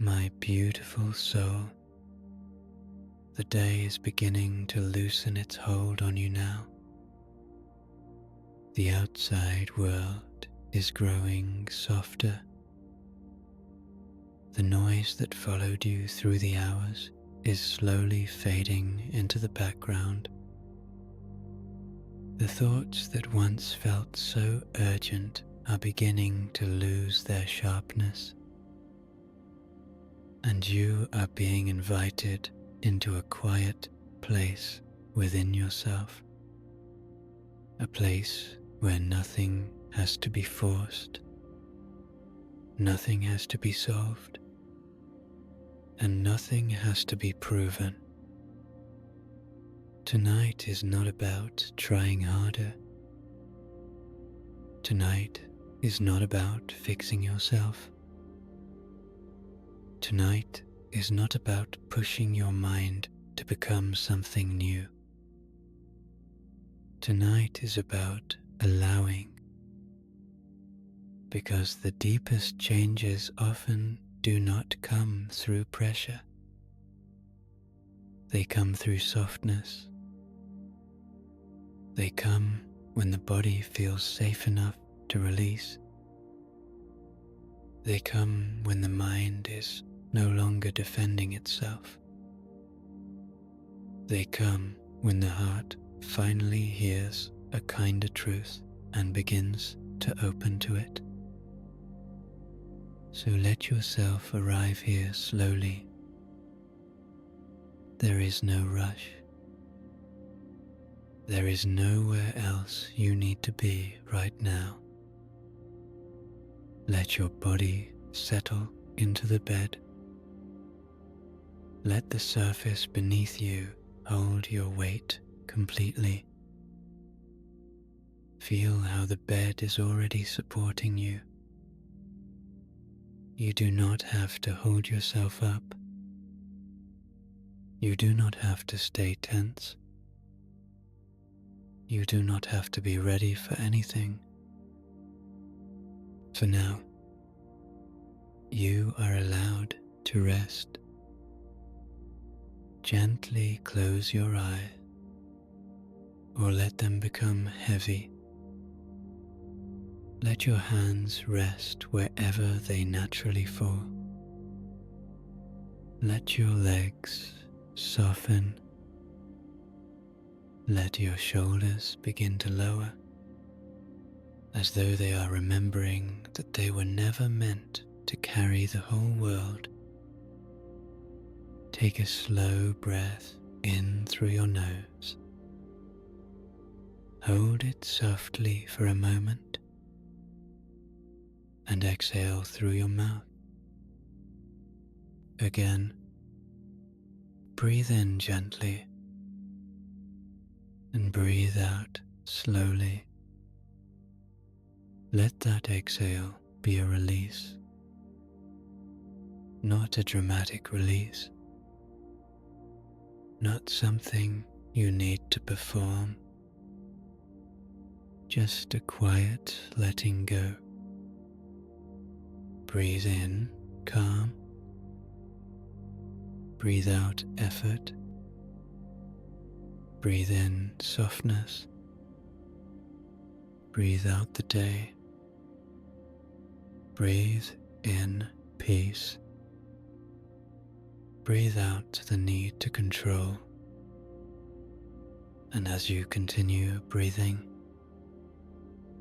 My beautiful soul, the day is beginning to loosen its hold on you now. The outside world is growing softer. The noise that followed you through the hours is slowly fading into the background. The thoughts that once felt so urgent are beginning to lose their sharpness, and you are being invited into a quiet place within yourself, a place where nothing has to be forced, nothing has to be solved, and nothing has to be proven. Tonight is not about trying harder. Tonight is not about fixing yourself. Tonight is not about pushing your mind to become something new. Tonight is about allowing, because the deepest changes often do not come through pressure. They come through softness. They come when the body feels safe enough to release. They come when the mind is no longer defending itself. They come when the heart finally hears a kinder truth and begins to open to it. So let yourself arrive here slowly. There is no rush. There is nowhere else you need to be right now. Let your body settle into the bed. Let the surface beneath you hold your weight completely. Feel how the bed is already supporting you. You do not have to hold yourself up. You do not have to stay tense. You do not have to be ready for anything. For now, you are allowed to rest. Gently close your eyes, or let them become heavy. Let your hands rest wherever they naturally fall. Let your legs soften. Let your shoulders begin to lower, as though they are remembering that they were never meant to carry the whole world. Take a slow breath in through your nose. Hold it softly for a moment, and exhale through your mouth. Again, breathe in gently and breathe out slowly. Let that exhale be a release, not a dramatic release, not something you need to perform, just a quiet letting go. Breathe in calm, breathe out effort, breathe in softness, breathe out the day, breathe in peace, breathe out the need to control. And as you continue breathing,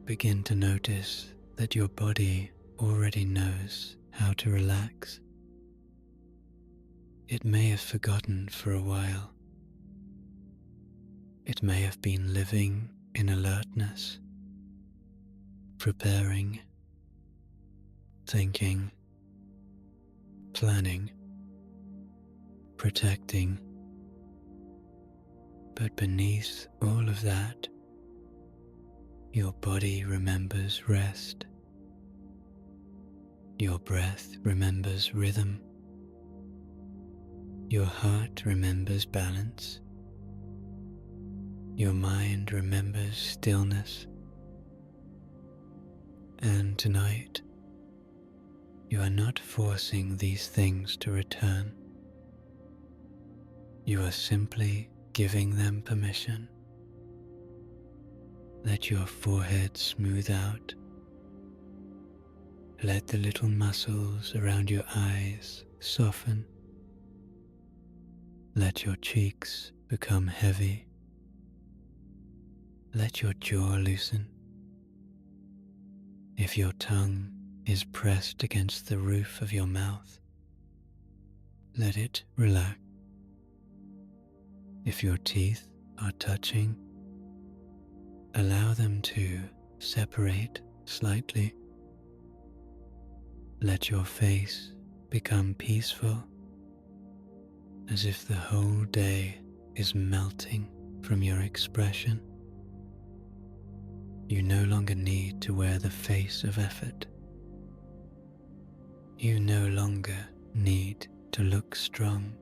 begin to notice that your body already knows how to relax. It may have forgotten for a while. It may have been living in alertness, preparing, thinking, planning, protecting. But beneath all of that, your body remembers rest. Your breath remembers rhythm. Your heart remembers balance. Your mind remembers stillness. And tonight, You are not forcing these things to return. You are simply giving them permission. Let your forehead smooth out. Let the little muscles around your eyes soften. Let your cheeks become heavy. Let your jaw loosen. If your tongue is pressed against the roof of your mouth, let it relax. If your teeth are touching, allow them to separate slightly. Let your face become peaceful, as if the whole day is melting from your expression. You no longer need to wear the face of effort. You no longer need to look strong.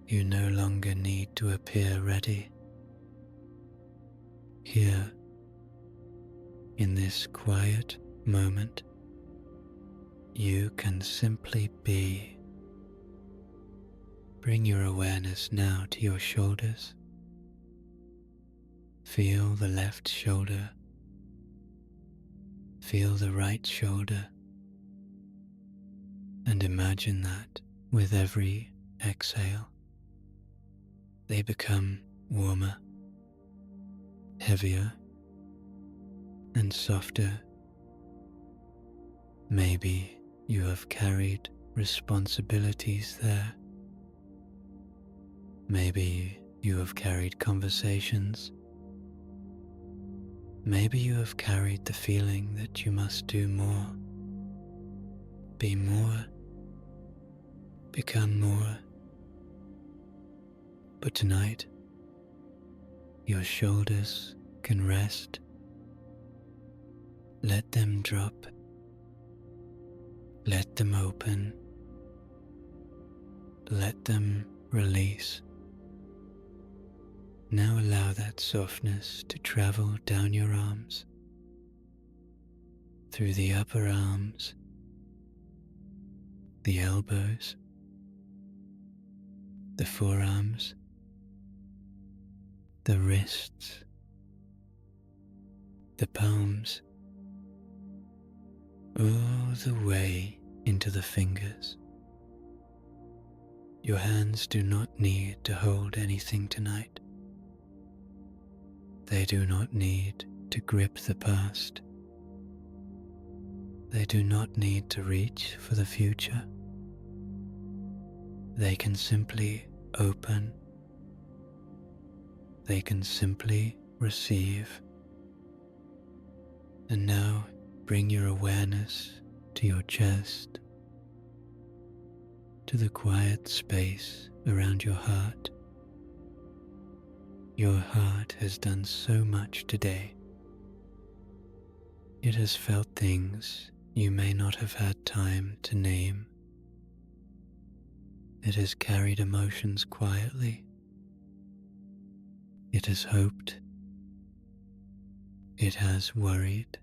You no longer need to appear ready. Here, in this quiet moment, you can simply be. Bring your awareness now to your shoulders. Feel the left shoulder. Feel the right shoulder. And imagine that with every exhale, they become warmer, heavier, and softer. Maybe you have carried responsibilities there. Maybe you have carried conversations. Maybe you have carried the feeling that you must do more, be more, become more. But tonight, your shoulders can rest. Let them drop. Let them open. Let them release. Now allow that softness to travel down your arms, through the upper arms, the elbows, the forearms, the wrists, the palms, all the way into the fingers. Your hands do not need to hold anything tonight. They do not need to grip the past. They do not need to reach for the future. They can simply open. They can simply receive. And now bring your awareness to your chest, to the quiet space around your heart. Your heart has done so much today. It has felt things you may not have had time to name. It has carried emotions quietly. It has hoped. It has worried.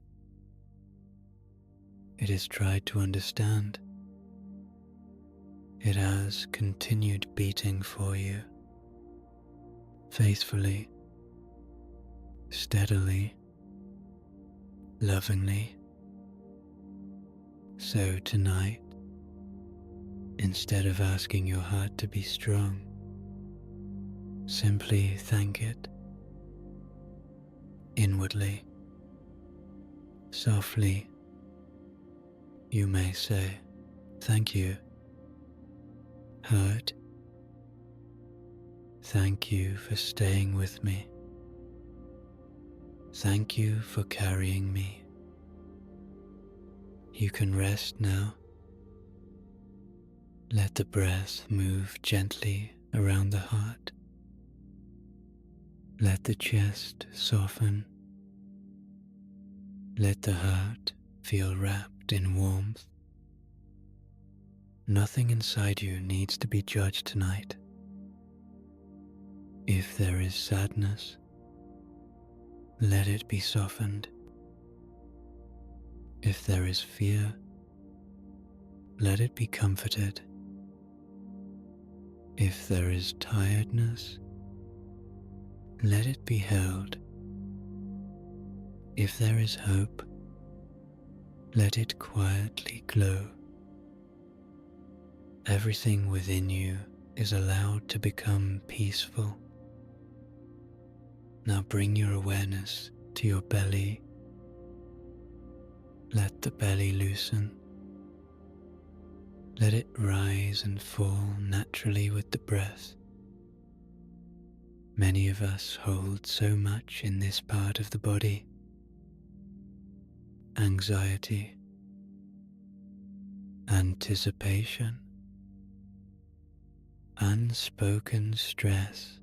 It has tried to understand. It has continued beating for you, faithfully, steadily, lovingly. So tonight, instead of asking your heart to be strong, simply thank it. Inwardly, softly, you may say, "Thank you, heart. Thank you for staying with me. Thank you for carrying me." You can rest now. Let the breath move gently around the heart. Let the chest soften. Let the heart feel wrapped in warmth. Nothing inside you needs to be judged tonight. If there is sadness, let it be softened. If there is fear, let it be comforted. If there is tiredness, let it be held. If there is hope, let it quietly glow. Everything within you is allowed to become peaceful. Now bring your awareness to your belly. Let the belly loosen. Let it rise and fall naturally with the breath. Many of us hold so much in this part of the body. Anxiety, anticipation, unspoken stress,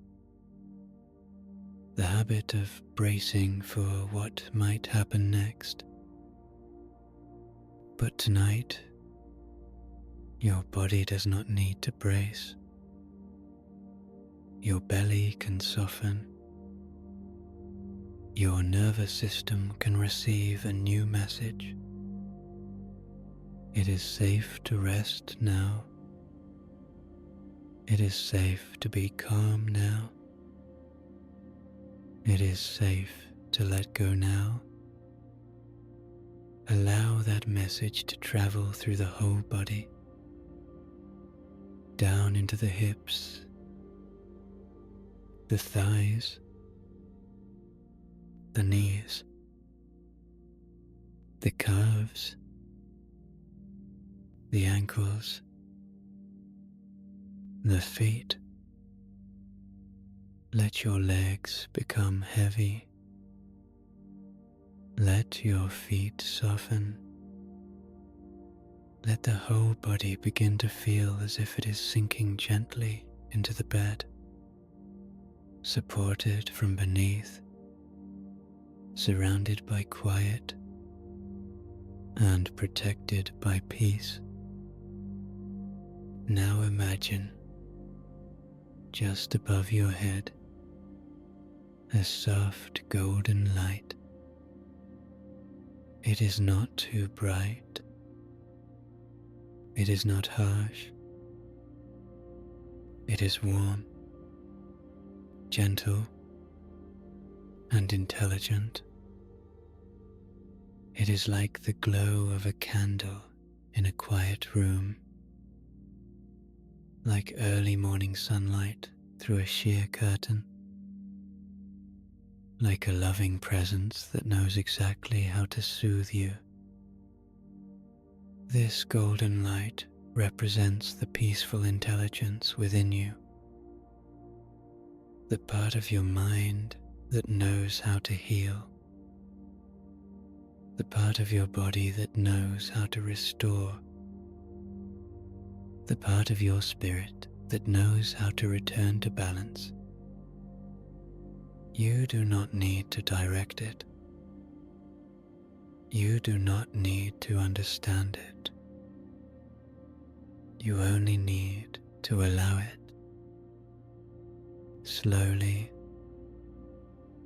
the habit of bracing for what might happen next. But tonight, your body does not need to brace. Your belly can soften. Your nervous system can receive a new message. It is safe to rest now. It is safe to be calm now. It is safe to let go now. Allow that message to travel through the whole body, down into the hips, the thighs, the knees, the calves, the ankles, the feet. Let your legs become heavy. Let your feet soften. Let the whole body begin to feel as if it is sinking gently into the bed, supported from beneath, surrounded by quiet, and protected by peace. Now imagine, just above your head, a soft golden light. It is not too bright. It is not harsh. It is warm, gentle, and intelligent. It is like the glow of a candle in a quiet room, like early morning sunlight through a sheer curtain, like a loving presence that knows exactly how to soothe you. This golden light represents the peaceful intelligence within you, the part of your mind that knows how to heal, the part of your body that knows how to restore, the part of your spirit that knows how to return to balance. You do not need to direct it. You do not need to understand it. You only need to allow it. Slowly,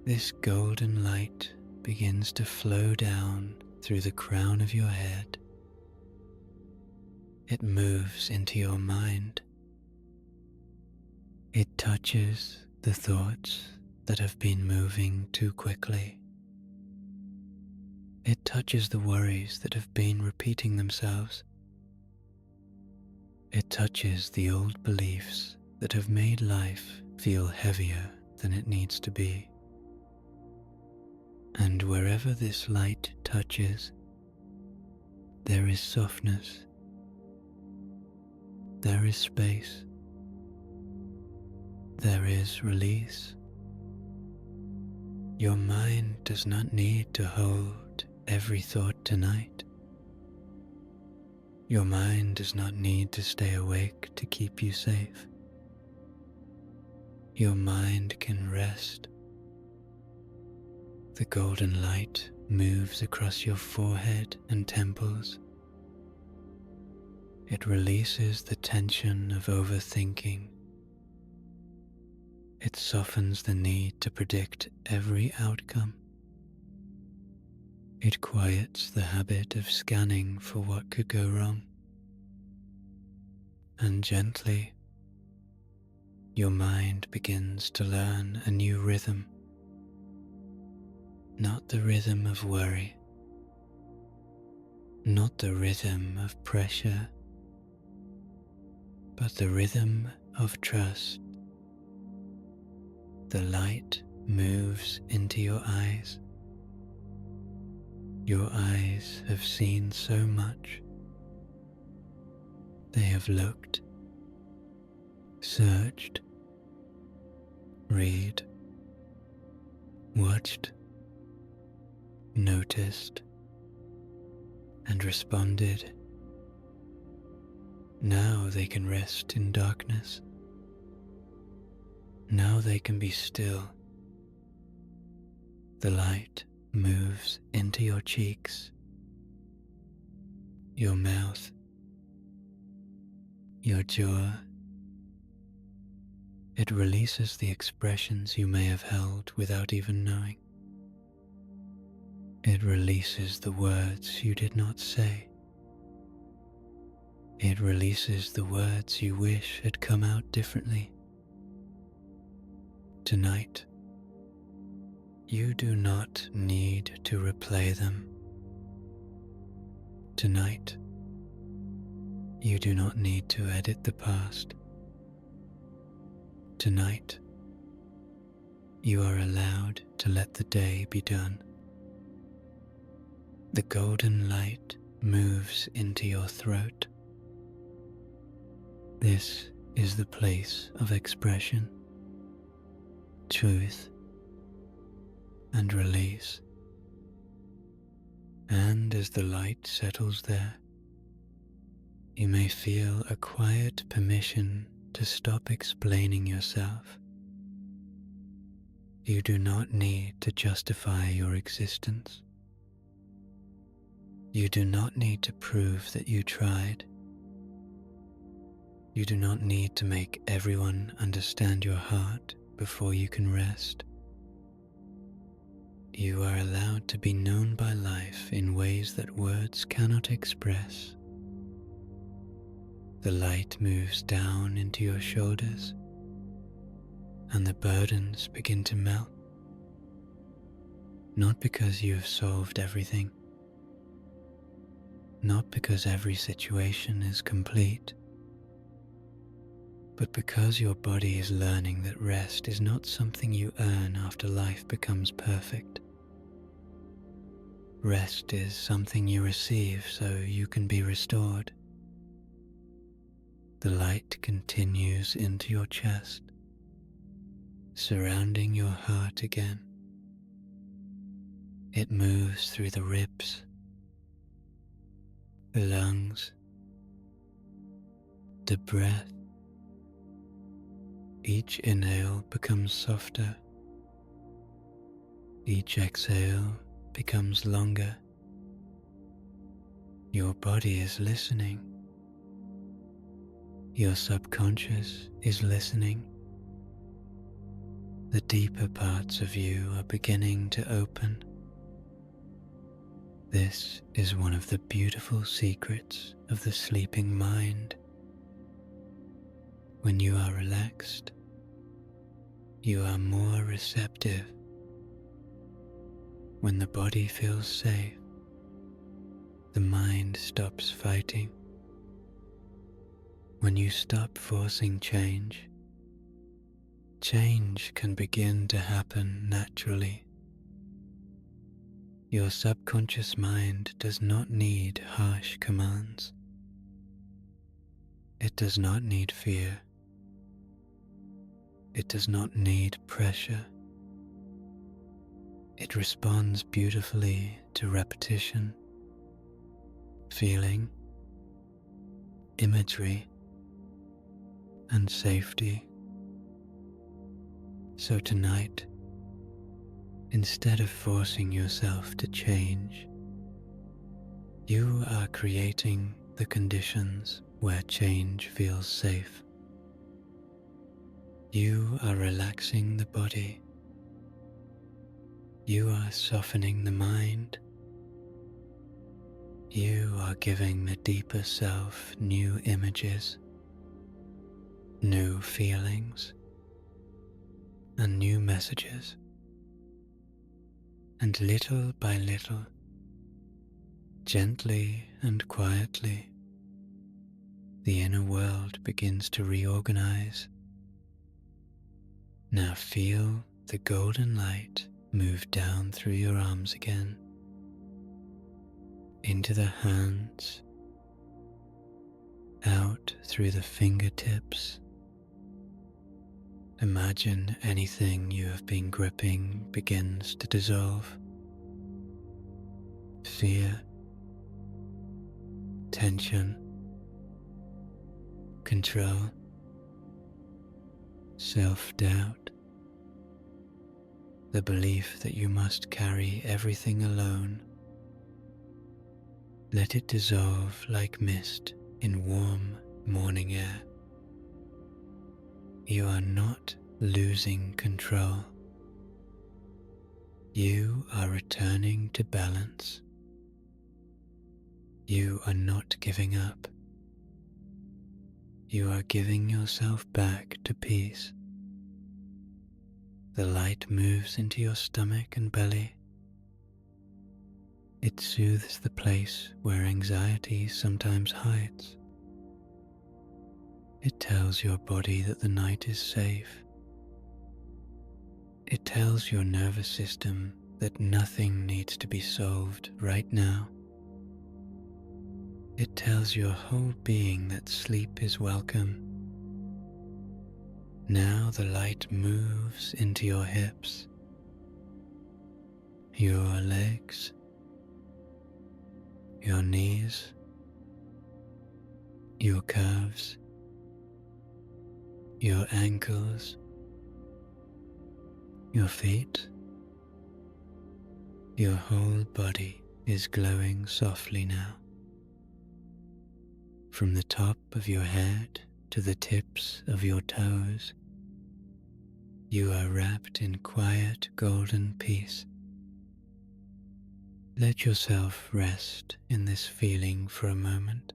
this golden light begins to flow down through the crown of your head. It moves into your mind. It touches the thoughts that have been moving too quickly. It touches the worries that have been repeating themselves. It touches the old beliefs that have made life feel heavier than it needs to be. And wherever this light touches, there is softness. There is space. There is release. Your mind does not need to hold every thought tonight. Your mind does not need to stay awake to keep you safe. Your mind can rest. The golden light moves across your forehead and temples. It releases the tension of overthinking. It softens the need to predict every outcome. It quiets the habit of scanning for what could go wrong. and gently your mind begins to learn a new rhythm, not the rhythm of worry, not the rhythm of pressure, but the rhythm of trust. The light moves into your eyes. Your eyes have seen so much. They have looked, searched, read, watched, noticed, and responded. Now they can rest in darkness. Now they can be still. The light moves into your cheeks, your mouth, your jaw. It releases the expressions you may have held without even knowing. It releases the words you did not say. It releases the words you wish had come out differently. Tonight, you do not need to replay them. Tonight, you do not need to edit the past. Tonight, you are allowed to let the day be done. The golden light moves into your throat. This is the place of expression, truth, and release. And as the light settles there, you may feel a quiet permission to stop explaining yourself. You do not need to justify your existence. You do not need to prove that you tried. You do not need to make everyone understand your heart before you can rest. You are allowed to be known by life in ways that words cannot express. The light moves down into your shoulders, and the burdens begin to melt. Not because you have solved everything, not because every situation is complete, but because your body is learning that rest is not something you earn after life becomes perfect. Rest is something you receive so you can be restored. The light continues into your chest, surrounding your heart again. It moves through the ribs, the lungs, the breath. Each inhale becomes softer. Each exhale becomes longer. Your body is listening. Your subconscious is listening. The deeper parts of you are beginning to open. This is one of the beautiful secrets of the sleeping mind. When you are relaxed, you are more receptive. When the body feels safe, the mind stops fighting. When you stop forcing change, change can begin to happen naturally. Your subconscious mind does not need harsh commands. It does not need fear. It does not need pressure. It responds beautifully to repetition, feeling, imagery, and safety. So tonight, instead of forcing yourself to change, you are creating the conditions where change feels safe. You are relaxing the body. You are softening the mind. You are giving the deeper self new images, new feelings and new messages, and little by little, gently and quietly, the inner world begins to reorganize. Now feel the golden light move down through your arms again, into the hands, out through the fingertips. Imagine anything you have been gripping begins to dissolve. Fear, tension, control, self-doubt, the belief that you must carry everything alone. Let it dissolve like mist in warm morning air. You are not losing control. You are returning to balance. You are not giving up. You are giving yourself back to peace. The light moves into your stomach and belly. It soothes the place where anxiety sometimes hides. It tells your body that the night is safe. It tells your nervous system that nothing needs to be solved right now. It tells your whole being that sleep is welcome. Now the light moves into your hips, your legs, your knees, your calves, your ankles, your feet. Your whole body is glowing softly now. From the top of your head to the tips of your toes, you are wrapped in quiet golden peace. Let yourself rest in this feeling for a moment.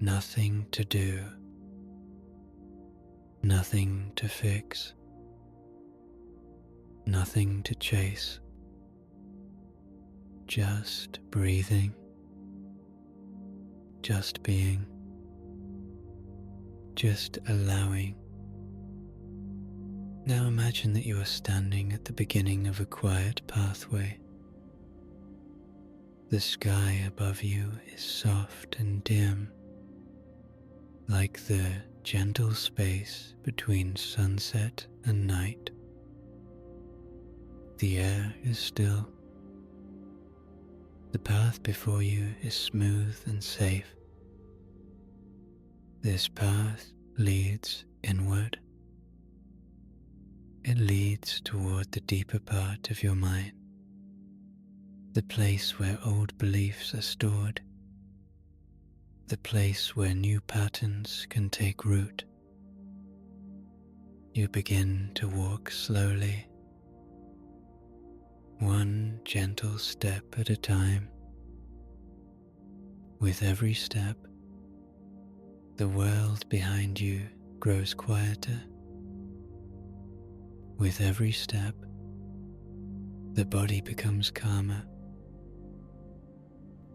Nothing to do, nothing to fix, nothing to chase, just breathing, just being, just allowing. Now imagine that you are standing at the beginning of a quiet pathway. The sky above you is soft and dim, like the gentle space between sunset and night. The air is still. The path before you is smooth and safe. This path leads inward. It leads toward the deeper part of your mind, the place where old beliefs are stored, the place where new patterns can take root. You begin to walk slowly, one gentle step at a time. With every step, the world behind you grows quieter. With every step, the body becomes calmer.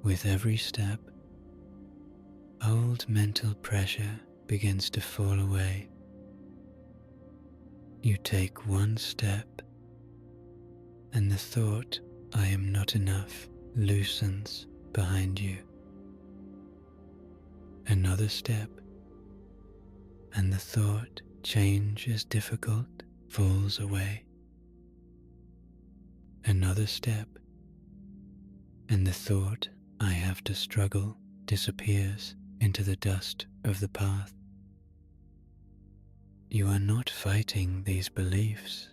With every step, old mental pressure begins to fall away. You take one step, and the thought, "I am not enough," loosens behind you. Another step, and the thought, "Change is difficult," falls away. Another step, and the thought, "I have to struggle," disappears into the dust of the path. You are not fighting these beliefs.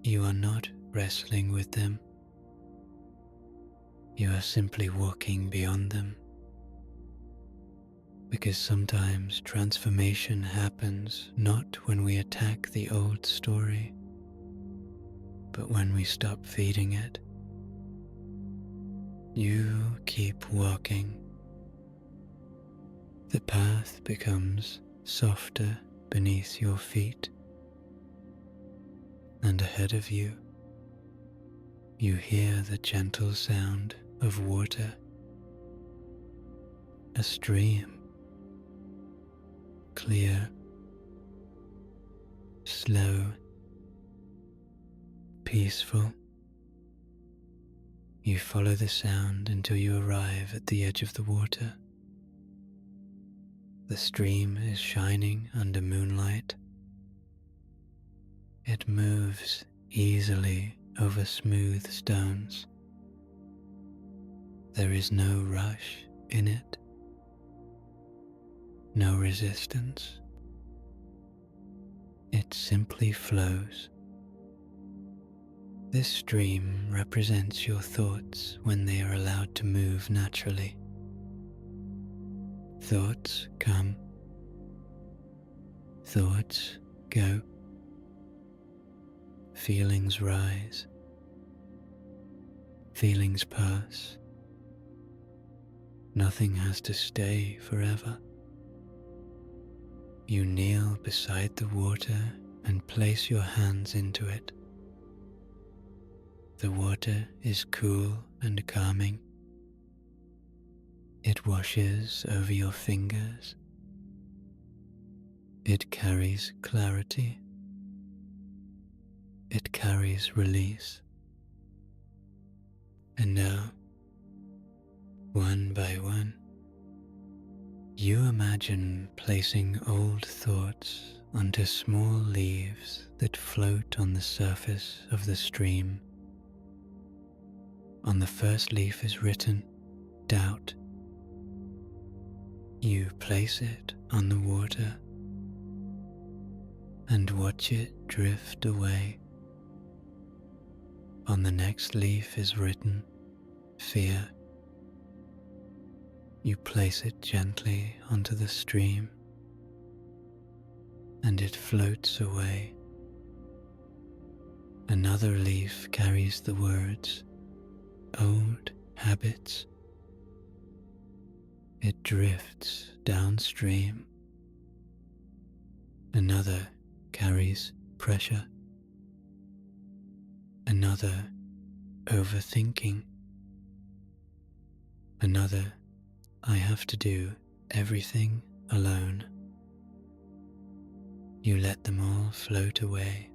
You are not wrestling with them. You are simply walking beyond them. Because sometimes transformation happens not when we attack the old story, but when we stop feeding it. You keep walking. The path becomes softer beneath your feet, and ahead of you, you hear the gentle sound of water, a stream, clear, slow, peaceful. You follow the sound until you arrive at the edge of the water. The stream is shining under moonlight. It moves easily over smooth stones. There is no rush in it, no resistance. It simply flows. This stream represents your thoughts when they are allowed to move naturally. Thoughts come, thoughts go, feelings rise, feelings pass. Nothing has to stay forever. You kneel beside the water and place your hands into it. The water is cool and calming. It washes over your fingers. It carries clarity. It carries release. And now, one by one, you imagine placing old thoughts onto small leaves that float on the surface of the stream. On the first leaf is written, doubt. You place it on the water and watch it drift away. On the next leaf is written, fear. You place it gently onto the stream and it floats away. Another leaf carries the words, old habits. It drifts downstream. Another carries pressure. Another, overthinking. Another, I have to do everything alone. You let them all float away.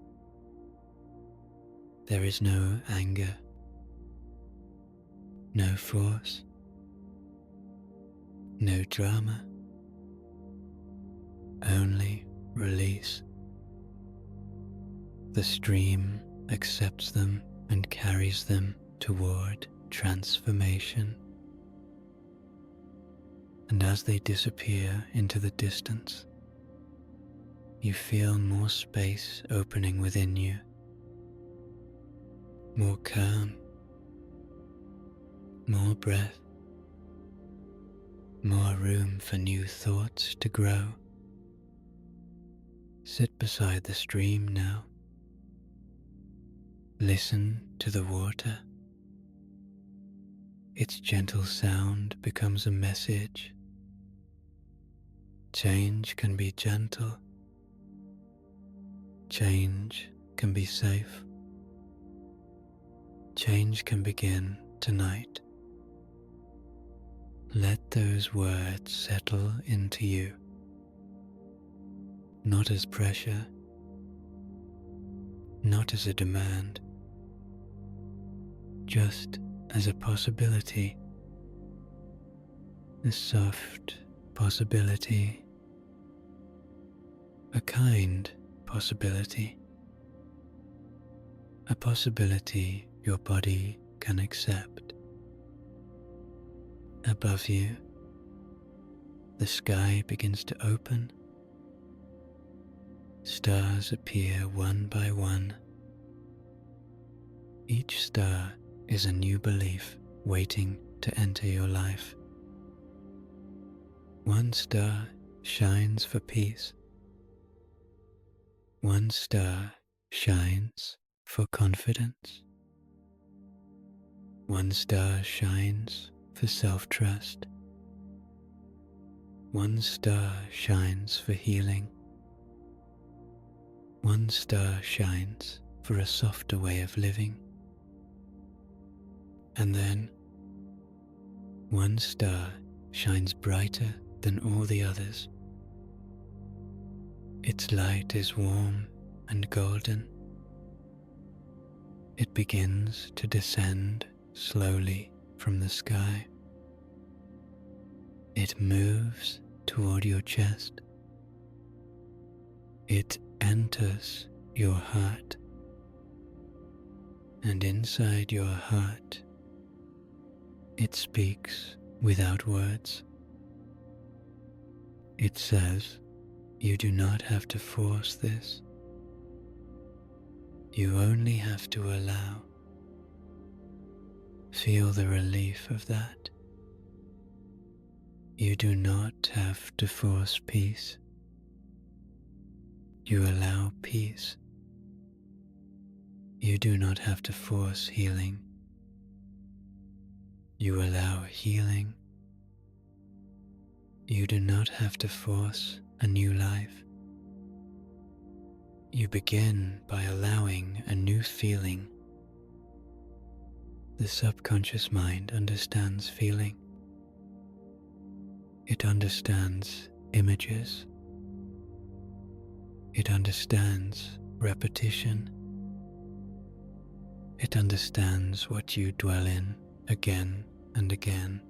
There is no anger, no force, no drama, only release. The stream accepts them and carries them toward transformation. And as they disappear into the distance, you feel more space opening within you, more calm, more breath, more room for new thoughts to grow. Sit beside the stream now. Listen to the water. Its gentle sound becomes a message. Change can be gentle. Change can be safe. Change can begin tonight. Let those words settle into you, not as pressure, not as a demand, just as a possibility, a soft possibility, a kind possibility, a possibility your body can accept. Above you, the sky begins to open. Stars appear one by one. Each star is a new belief waiting to enter your life. One star shines for peace. One star shines for confidence. One star shines for self-trust. One star shines for healing. One star shines for a softer way of living. And then one star shines brighter than all the others. Its light is warm and golden. It begins to descend slowly from the sky. It moves toward your chest. It enters your heart. And inside your heart, it speaks without words. It says, you do not have to force this. You only have to allow. Feel the relief of that. You do not have to force peace. You allow peace. You do not have to force healing. You allow healing. You do not have to force a new life. You begin by allowing a new feeling. The subconscious mind understands feeling. It understands images. It understands repetition. It understands what you dwell in again and again.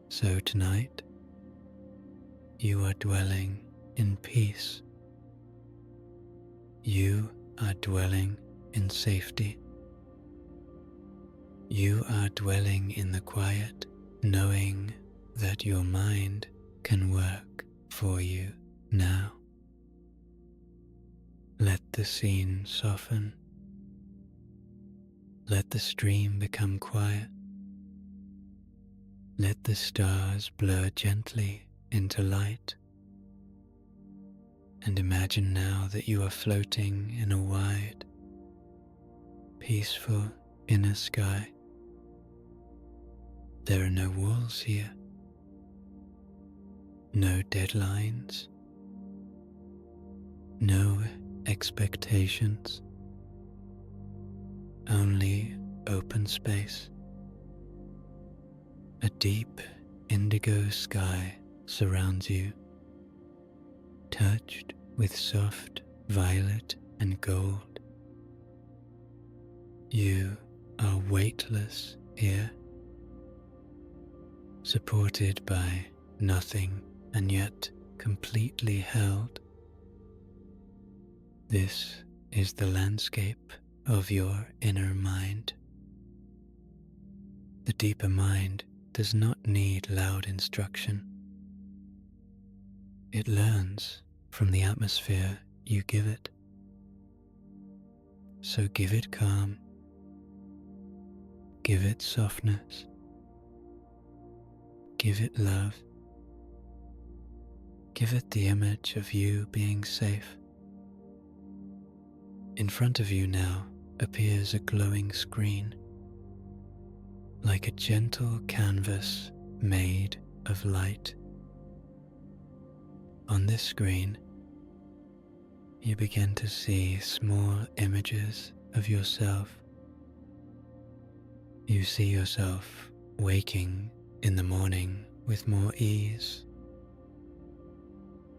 So tonight, you are dwelling in peace. You are dwelling in safety. You are dwelling in the quiet, knowing that your mind can work for you now. Let the scene soften. Let the stream become quiet. Let the stars blur gently into light. And imagine now that you are floating in a wide, peaceful inner sky. There are no walls here, no deadlines, no expectations, only open space. A deep indigo sky surrounds you, touched with soft violet and gold. You are weightless here, supported by nothing and yet completely held. This is the landscape of your inner mind. The deeper mind does not need loud instruction. It learns from the atmosphere you give it. So give it calm. Give it softness. Give it love. Give it the image of you being safe. In front of you now appears a glowing screen, like a gentle canvas made of light. On this screen, you begin to see small images of yourself. You see yourself waking in the morning with more ease.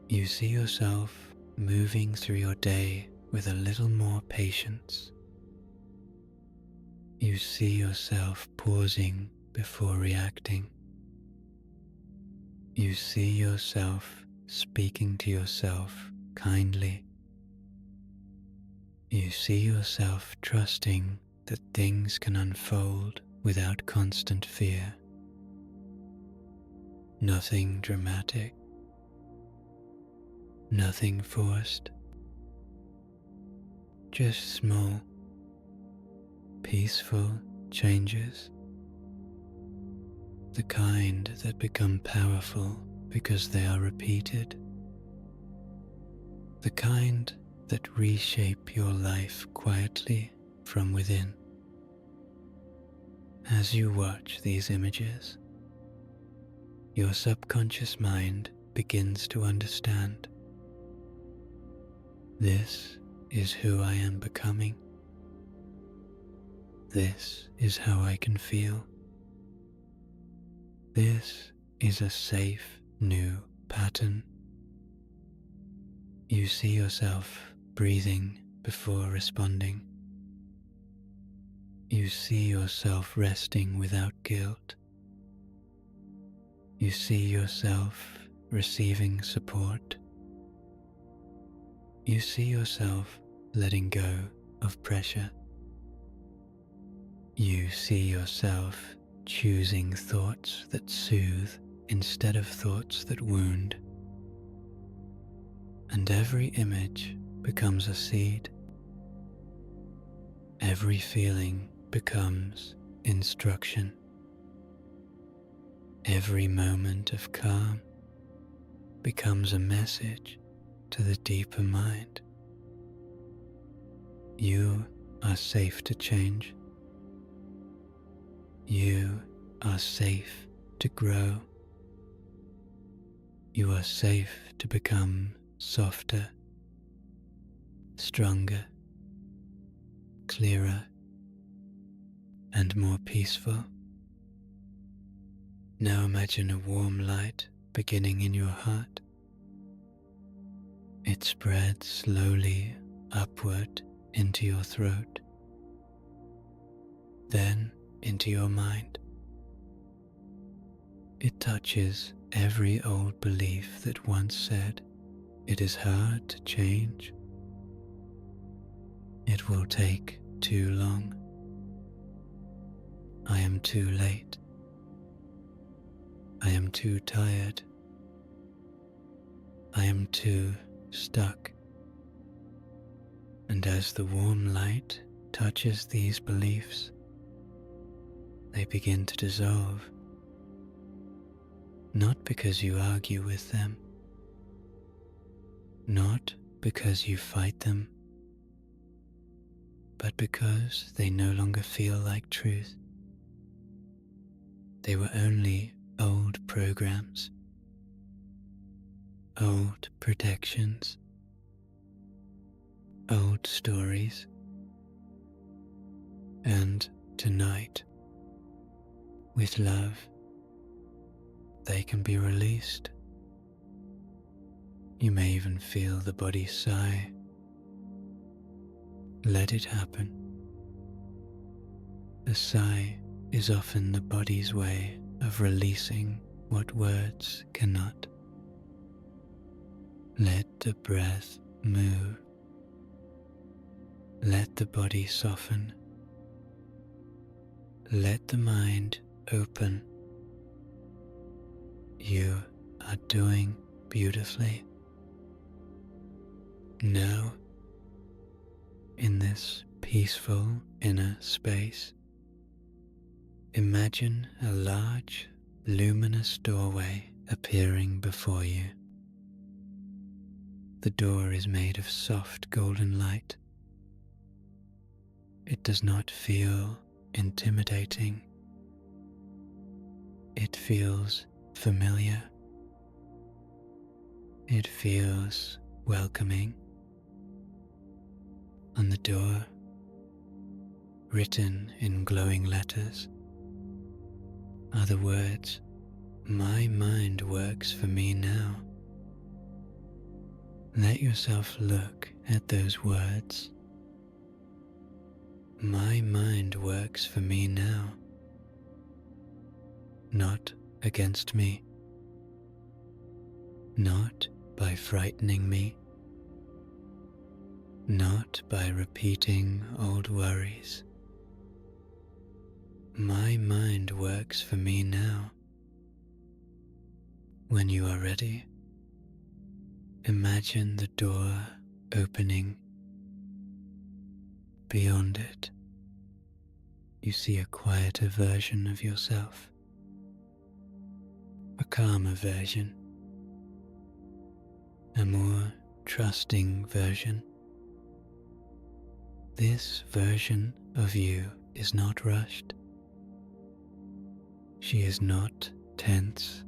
You see yourself moving through your day with a little more patience. You see yourself pausing before reacting. You see yourself speaking to yourself kindly. You see yourself trusting that things can unfold without constant fear. Nothing dramatic, nothing forced, just small, peaceful changes, the kind that become powerful because they are repeated, the kind that reshape your life quietly from within. As you watch these images, your subconscious mind begins to understand. This is who I am becoming. This is how I can feel. This is a safe new pattern. You see yourself breathing before responding. You see yourself resting without guilt. You see yourself receiving support. You see yourself letting go of pressure. You see yourself choosing thoughts that soothe instead of thoughts that wound. And every image becomes a seed. Every feeling becomes instruction. Every moment of calm becomes a message to the deeper mind. You are safe to change. You are safe to grow. You are safe to become softer, stronger, clearer, and more peaceful. Now imagine a warm light beginning in your heart. It spreads slowly upward into your throat, then into your mind. It touches every old belief that once said, "It is hard to change. It will take too long. I am too late. I am too tired. I am too stuck." And as the warm light touches these beliefs, they begin to dissolve, not because you argue with them, not because you fight them, but because they no longer feel like truth. They were only old programs, old protections, old stories, and tonight, with love, they can be released. You may even feel the body sigh. Let it happen. A sigh is often the body's way of releasing what words cannot. Let the breath move. Let the body soften. Let the mind open. You are doing beautifully. Now, in this peaceful inner space, imagine a large, luminous doorway appearing before you. The door is made of soft golden light. It does not feel intimidating. It feels familiar. It feels welcoming. On the door, written in glowing letters, are the words, "My mind works for me now." Let yourself look at those words. My mind works for me now, not against me, not by frightening me, not by repeating old worries. My mind works for me now. When you are ready, imagine the door opening. Beyond it, you see a quieter version of yourself, a calmer version, a more trusting version. This version of you is not rushed. She is not tense.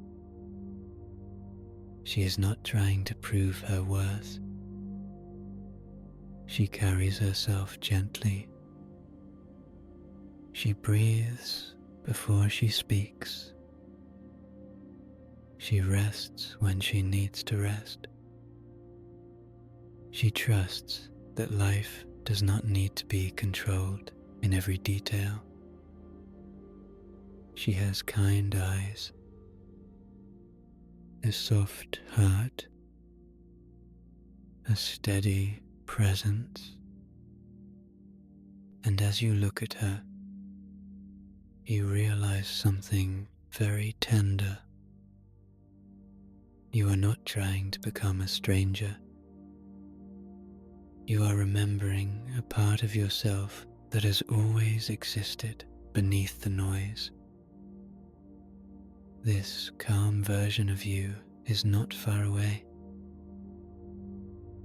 She is not trying to prove her worth. She carries herself gently. She breathes before she speaks. She rests when she needs to rest. She trusts that life does not need to be controlled in every detail. She has kind eyes, a soft heart, a steady presence, and as you look at her, you realize something very tender. You are not trying to become a stranger. You are remembering a part of yourself that has always existed beneath the noise. This calm version of you is not far away.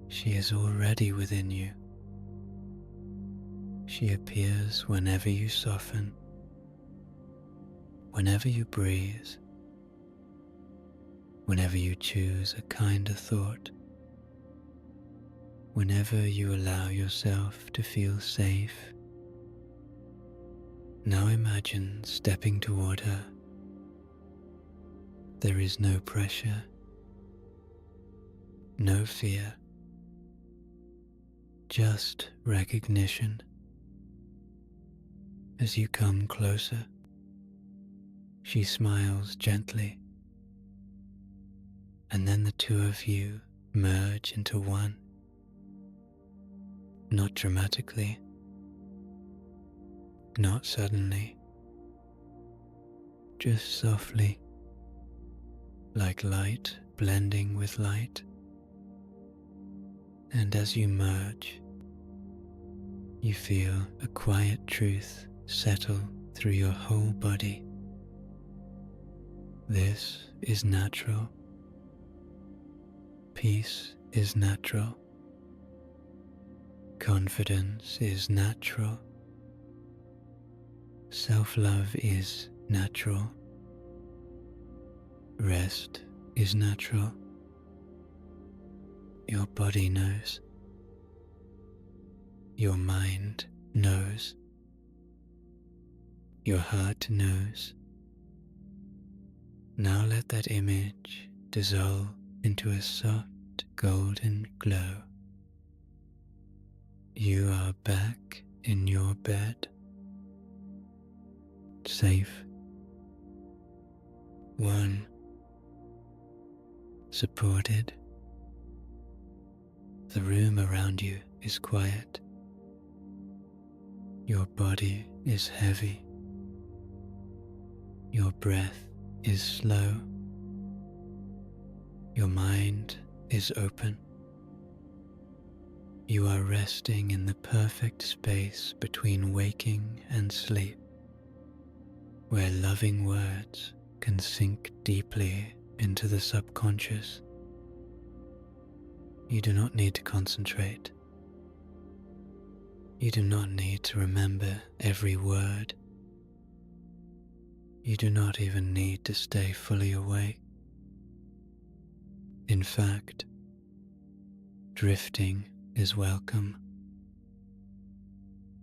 She is already within you. She appears whenever you soften, whenever you breathe, whenever you choose a kinder thought, whenever you allow yourself to feel safe. Now imagine stepping toward her. There is no pressure, no fear, just recognition. As you come closer, she smiles gently, and then the two of you merge into one. Not dramatically, not suddenly, just softly, like light blending with light. And as you merge, you feel a quiet truth settle through your whole body. This is natural. Peace is natural. Confidence is natural. Self-love is natural. Rest is natural. Your body knows. Your mind knows. Your heart knows. Now let that image dissolve into a soft golden glow. You are back in your bed, safe, one, supported. The room around you is quiet. Your body is heavy. Your breath is slow. Your mind is open. You are resting in the perfect space between waking and sleep, where loving words can sink deeply into the subconscious. You do not need to concentrate. You do not need to remember every word. You do not even need to stay fully awake. In fact, drifting is welcome.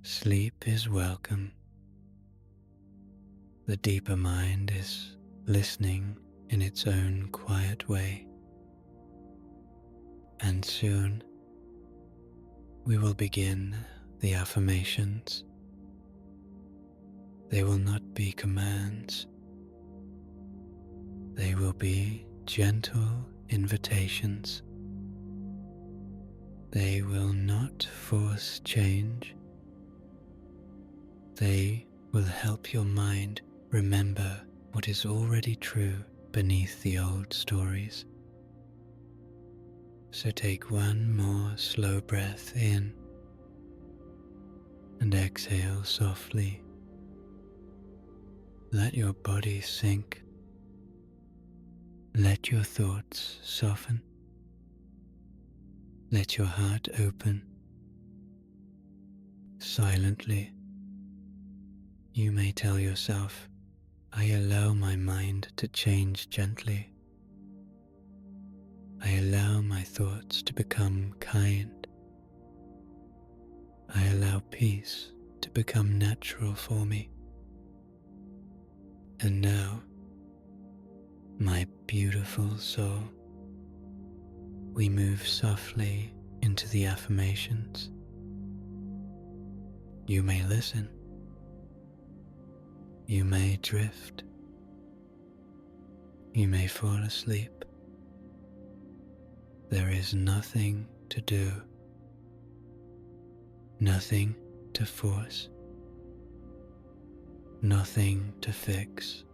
Sleep is welcome. The deeper mind is listening in its own quiet way. And soon we will begin the affirmations. They will not be commands. They will be gentle invitations. They will not force change. They will help your mind remember what is already true beneath the old stories. So take one more slow breath in and exhale softly. Let your body sink. Let your thoughts soften. Let your heart open. Silently, you may tell yourself, I allow my mind to change gently. I allow my thoughts to become kind. I allow peace to become natural for me. And now, my beautiful soul, we move softly into the affirmations. You may listen. You may drift. You may fall asleep. There is nothing to do, nothing to force, nothing to fix.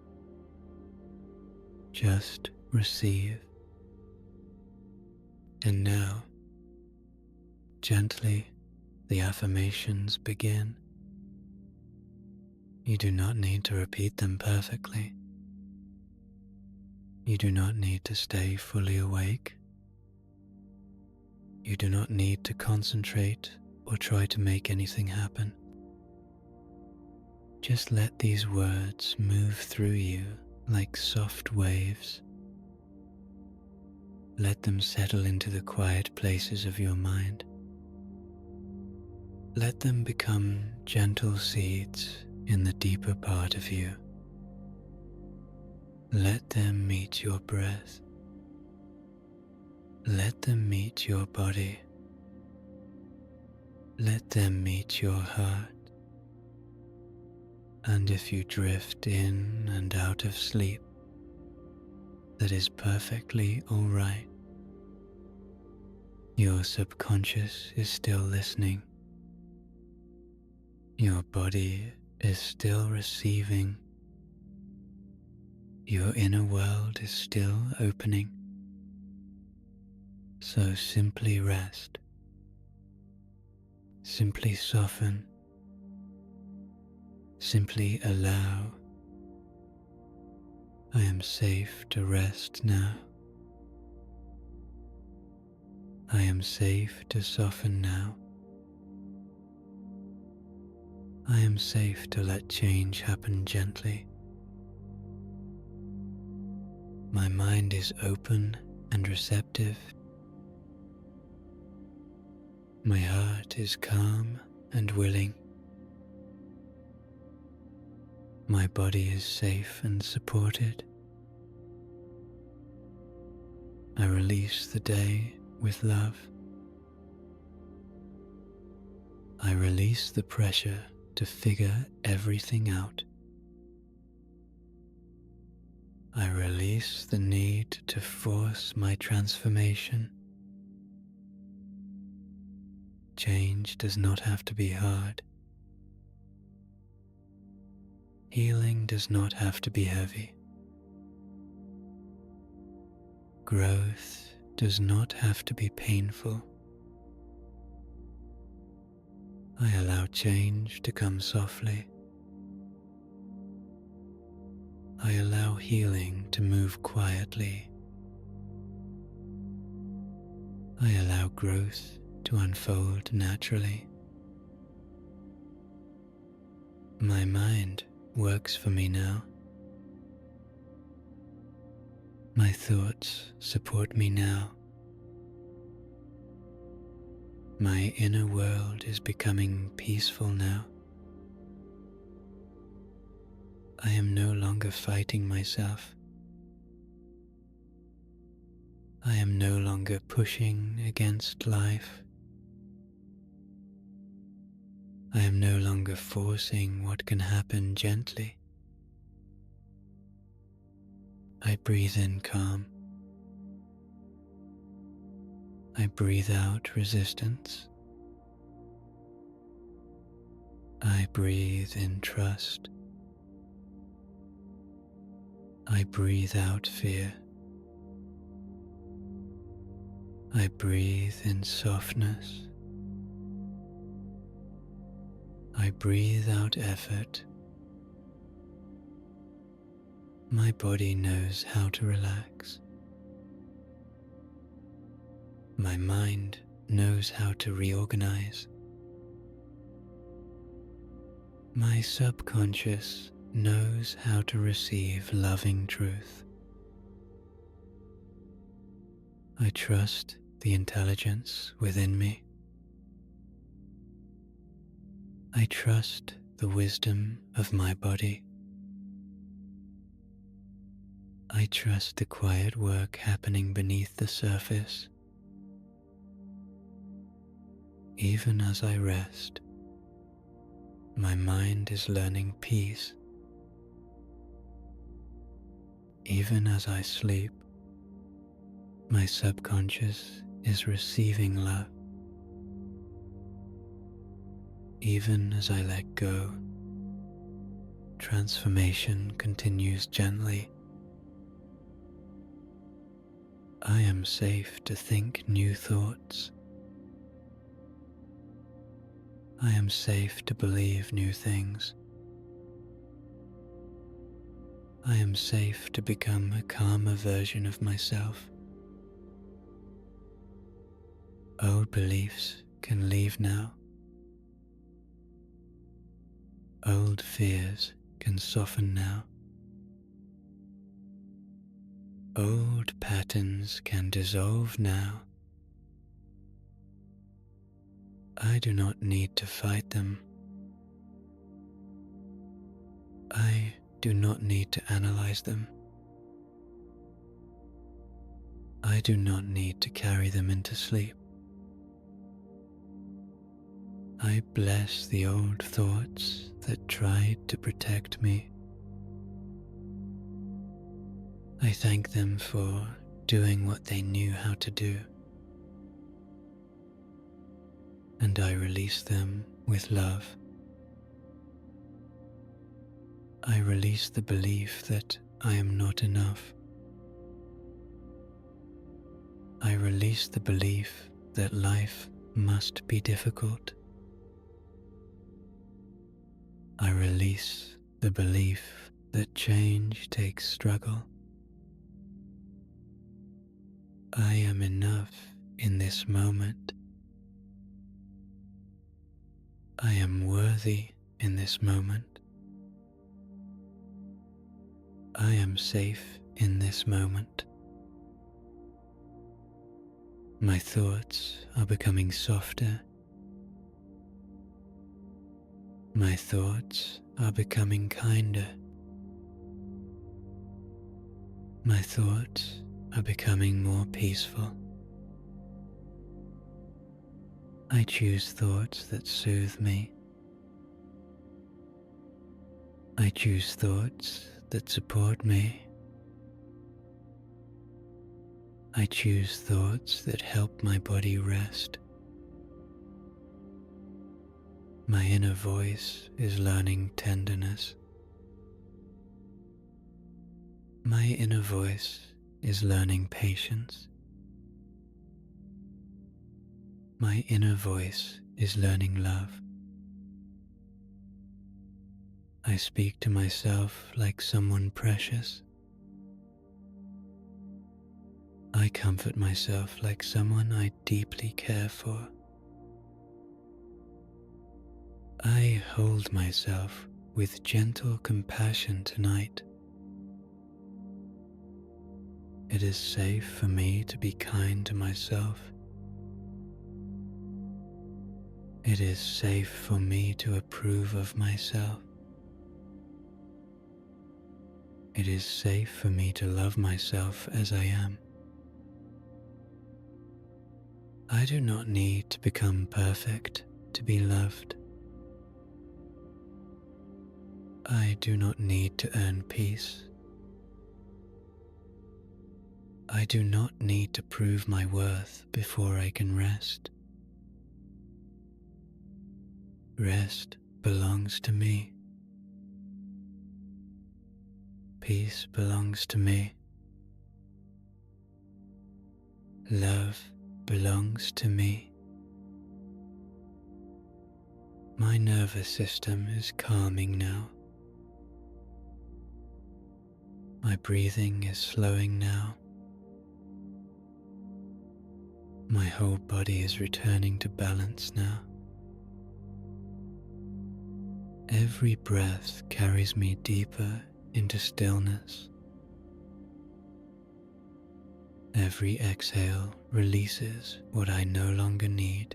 Just receive. And now, gently, the affirmations begin. You do not need to repeat them perfectly. You do not need to stay fully awake. You do not need to concentrate or try to make anything happen. Just let these words move through you like soft waves. Let them settle into the quiet places of your mind. Let them become gentle seeds in the deeper part of you. Let them meet your breath. Let them meet your body. Let them meet your heart. And if you drift in and out of sleep, that is perfectly all right. Your subconscious is still listening. Your body is still receiving. Your inner world is still opening. So simply rest. Simply soften. Simply allow. I am safe to rest now. I am safe to soften now. I am safe to let change happen gently. My mind is open and receptive. My heart is calm and willing. My body is safe and supported. I release the day with love. I release the pressure to figure everything out. I release the need to force my transformation. Change does not have to be hard. Healing does not have to be heavy. Growth does not have to be painful. I allow change to come softly. I allow healing to move quietly. I allow growth to unfold naturally. My mind works for me now. My thoughts support me now. My inner world is becoming peaceful now. I am no longer fighting myself. I am no longer pushing against life. I am no longer forcing what can happen gently. I breathe in calm. I breathe out resistance. I breathe in trust. I breathe out fear. I breathe in softness. I breathe out effort. My body knows how to relax. My mind knows how to reorganize. My subconscious knows how to receive loving truth. I trust the intelligence within me. I trust the wisdom of my body. I trust the quiet work happening beneath the surface. Even as I rest, my mind is learning peace. Even as I sleep, my subconscious is receiving love. Even as I let go, transformation continues gently. I am safe to think new thoughts. I am safe to believe new things. I am safe to become a calmer version of myself. Old beliefs can leave now. Old fears can soften now. Old patterns can dissolve now. I do not need to fight them. I do not need to analyze them. I do not need to carry them into sleep. I bless the old thoughts that tried to protect me. I thank them for doing what they knew how to do. And I release them with love. I release the belief that I am not enough. I release the belief that life must be difficult. I release the belief that change takes struggle. I am enough in this moment. I am worthy in this moment. I am safe in this moment. My thoughts are becoming softer. My thoughts are becoming kinder. My thoughts are becoming more peaceful. I choose thoughts that soothe me. I choose thoughts that support me. I choose thoughts that help my body rest. My inner voice is learning tenderness. My inner voice is learning patience. My inner voice is learning love. I speak to myself like someone precious. I comfort myself like someone I deeply care for. I hold myself with gentle compassion tonight. It is safe for me to be kind to myself. It is safe for me to approve of myself. It is safe for me to love myself as I am. I do not need to become perfect to be loved. I do not need to earn peace. I do not need to prove my worth before I can rest. Rest belongs to me. Peace belongs to me. Love belongs to me. My nervous system is calming now. My breathing is slowing now. My whole body is returning to balance now. Every breath carries me deeper into stillness. Every exhale releases what I no longer need.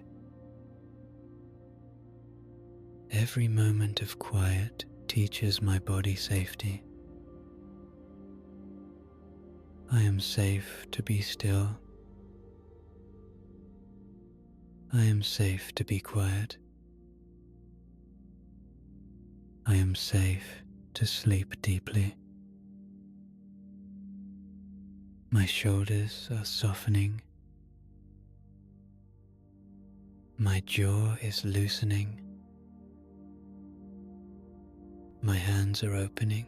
Every moment of quiet teaches my body safety. I am safe to be still. I am safe to be quiet. I am safe to sleep deeply. My shoulders are softening. My jaw is loosening. My hands are opening.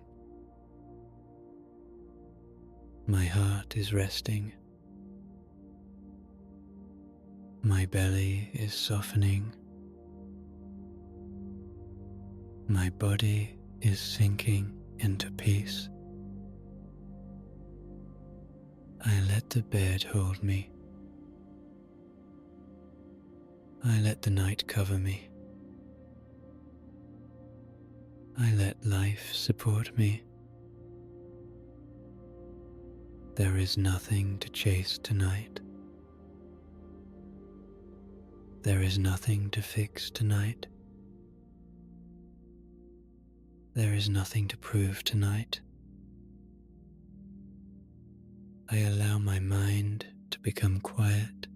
My heart is resting. My belly is softening. My body is sinking into peace. I let the bed hold me. I let the night cover me. I let life support me. There is nothing to chase tonight. There is nothing to fix tonight. There is nothing to prove tonight. I allow my mind to become quiet.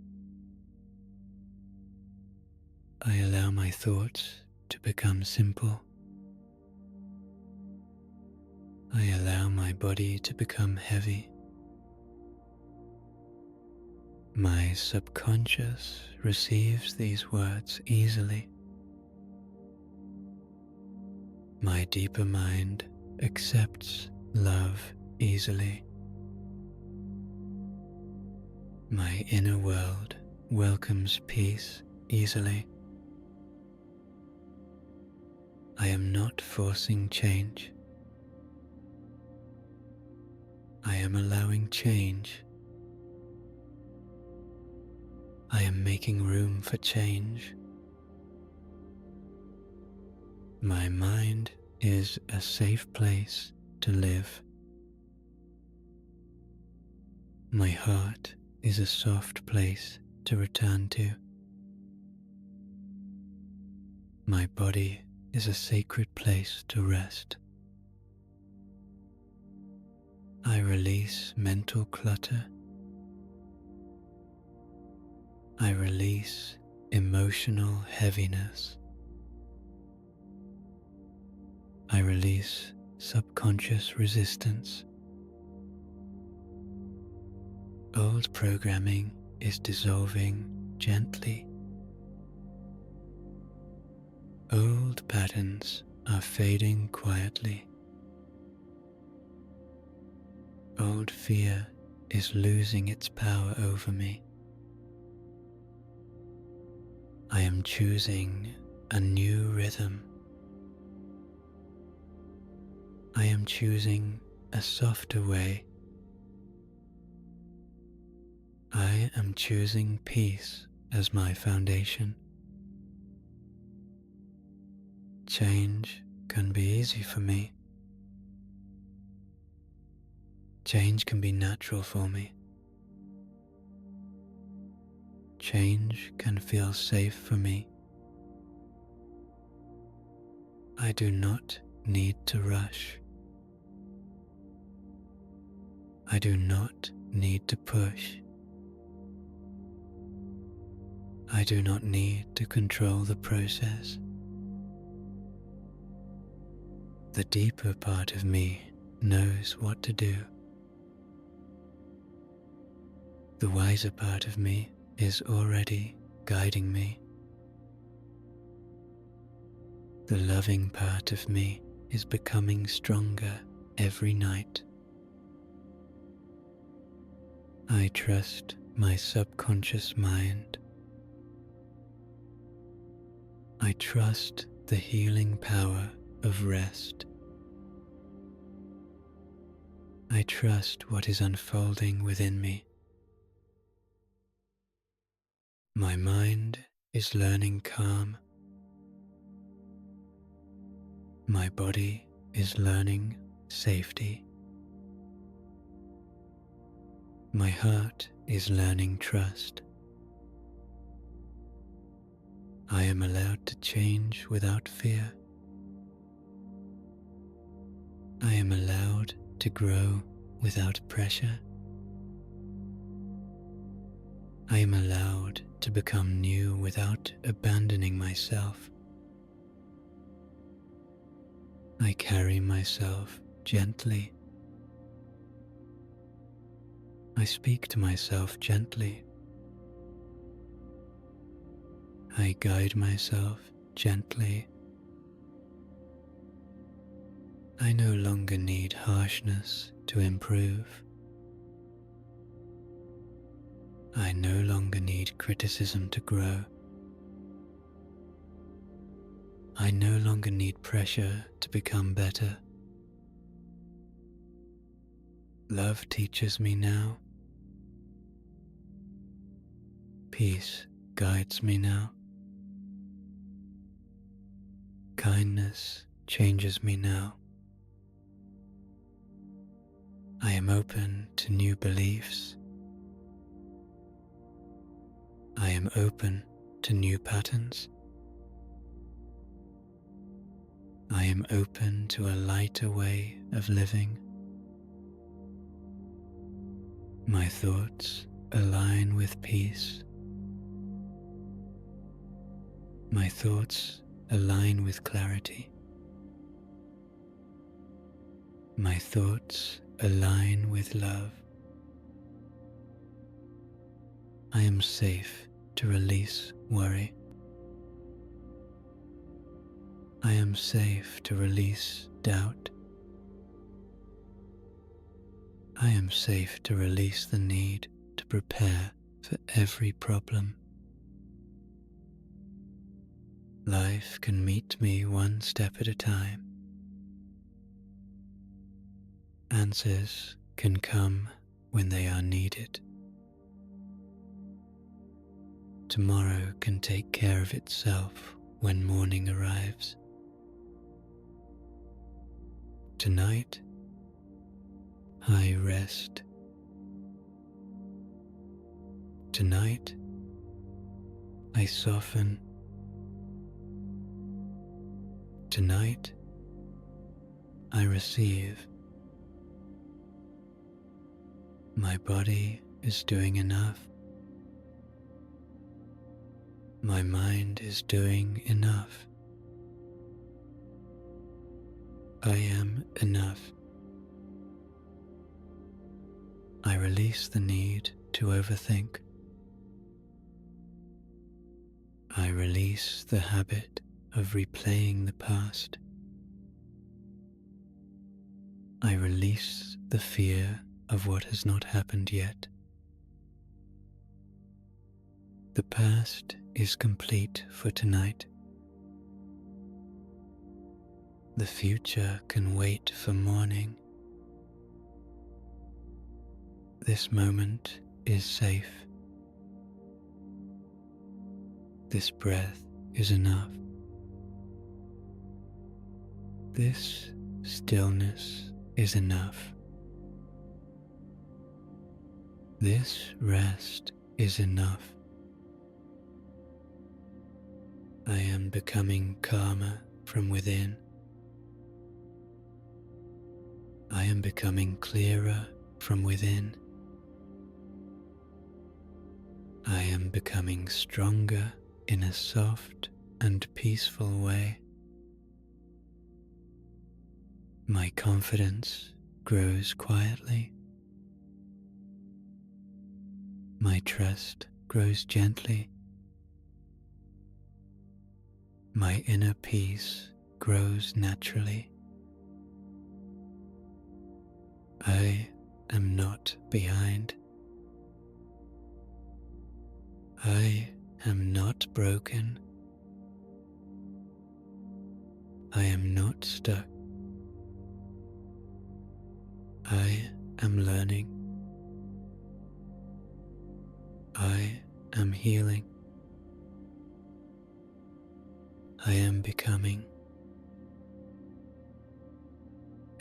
I allow my thoughts to become simple. I allow my body to become heavy. My subconscious receives these words easily. My deeper mind accepts love easily. My inner world welcomes peace easily. I am not forcing change. I am allowing change. I am making room for change. My mind is a safe place to live. My heart is a soft place to return to. My body is a sacred place to rest. I release mental clutter. I release emotional heaviness. I release subconscious resistance. Old programming is dissolving gently. Old patterns are fading quietly. Old fear is losing its power over me. I am choosing a new rhythm. I am choosing a softer way. I am choosing peace as my foundation. Change can be easy for me. Change can be natural for me. Change can feel safe for me. I do not need to rush. I do not need to push. I do not need to control the process. The deeper part of me knows what to do. The wiser part of me is already guiding me. The loving part of me is becoming stronger every night. I trust my subconscious mind. I trust the healing power of rest. I trust what is unfolding within me. My mind is learning calm. My body is learning safety. My heart is learning trust. I am allowed to change without fear. I am allowed to grow without pressure. I am allowed to become new without abandoning myself. I carry myself gently. I speak to myself gently. I guide myself gently. I no longer need harshness to improve. I no longer need criticism to grow. I no longer need pressure to become better. Love teaches me now. Peace guides me now. Kindness changes me now. I am open to new beliefs. I am open to new patterns. I am open to a lighter way of living. My thoughts align with peace. My thoughts align with clarity. My thoughts align with love. I am safe to release worry. I am safe to release doubt. I am safe to release the need to prepare for every problem. Life can meet me one step at a time. Answers can come when they are needed. Tomorrow can take care of itself when morning arrives. Tonight, I rest. Tonight, I soften. Tonight, I receive. My body is doing enough. My mind is doing enough. I am enough. I release the need to overthink. I release the habit of replaying the past. I release the fear of what has not happened yet. The past is complete for tonight. The future can wait for morning. This moment is safe. This breath is enough. This stillness is enough. This rest is enough. I am becoming calmer from within. I am becoming clearer from within. I am becoming stronger in a soft and peaceful way. My confidence grows quietly. My trust grows gently. My inner peace grows naturally. I am not behind. I am not broken. I am not stuck. I am learning. I am healing. I am becoming.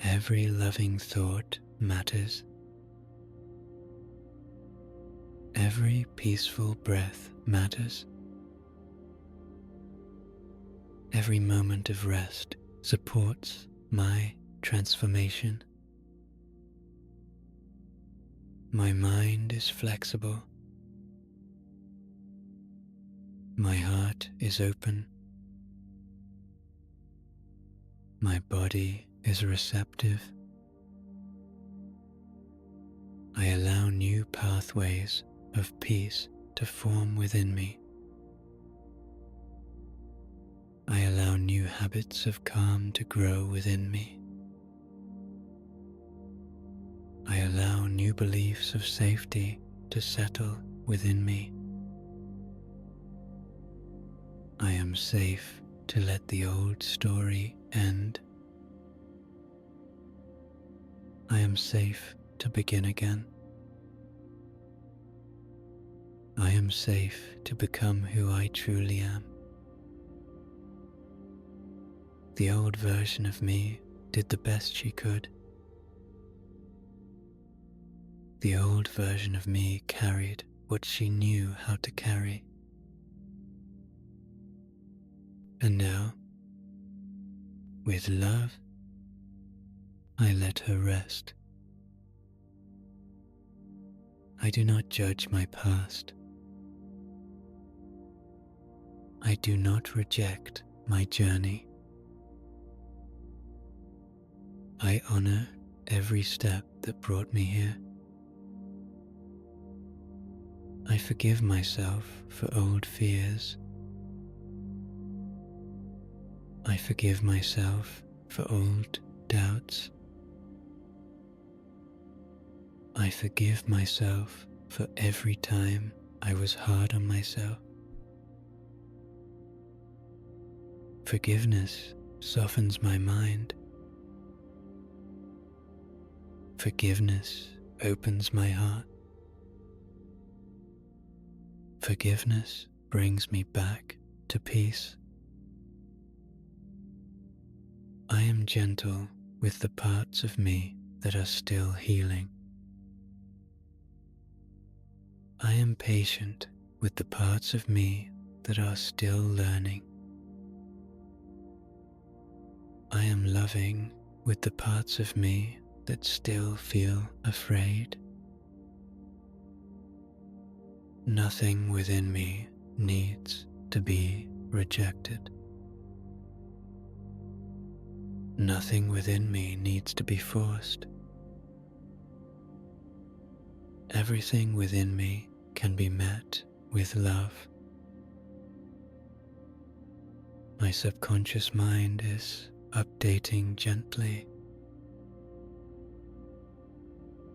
Every loving thought matters. Every peaceful breath matters. Every moment of rest supports my transformation. My mind is flexible. My heart is open. My body is receptive. I allow new pathways of peace to form within me. I allow new habits of calm to grow within me. I allow new beliefs of safety to settle within me. I am safe to let the old story end. I am safe to begin again. I am safe to become who I truly am. The old version of me did the best she could. The old version of me carried what she knew how to carry. And now, with love, I let her rest. I do not judge my past. I do not reject my journey. I honor every step that brought me here. I forgive myself for old fears. I forgive myself for old doubts. I forgive myself for every time I was hard on myself. Forgiveness softens my mind. Forgiveness opens my heart. Forgiveness brings me back to peace. I am gentle with the parts of me that are still healing. I am patient with the parts of me that are still learning. I am loving with the parts of me that still feel afraid. Nothing within me needs to be rejected. Nothing within me needs to be forced. Everything within me can be met with love. My subconscious mind is updating gently.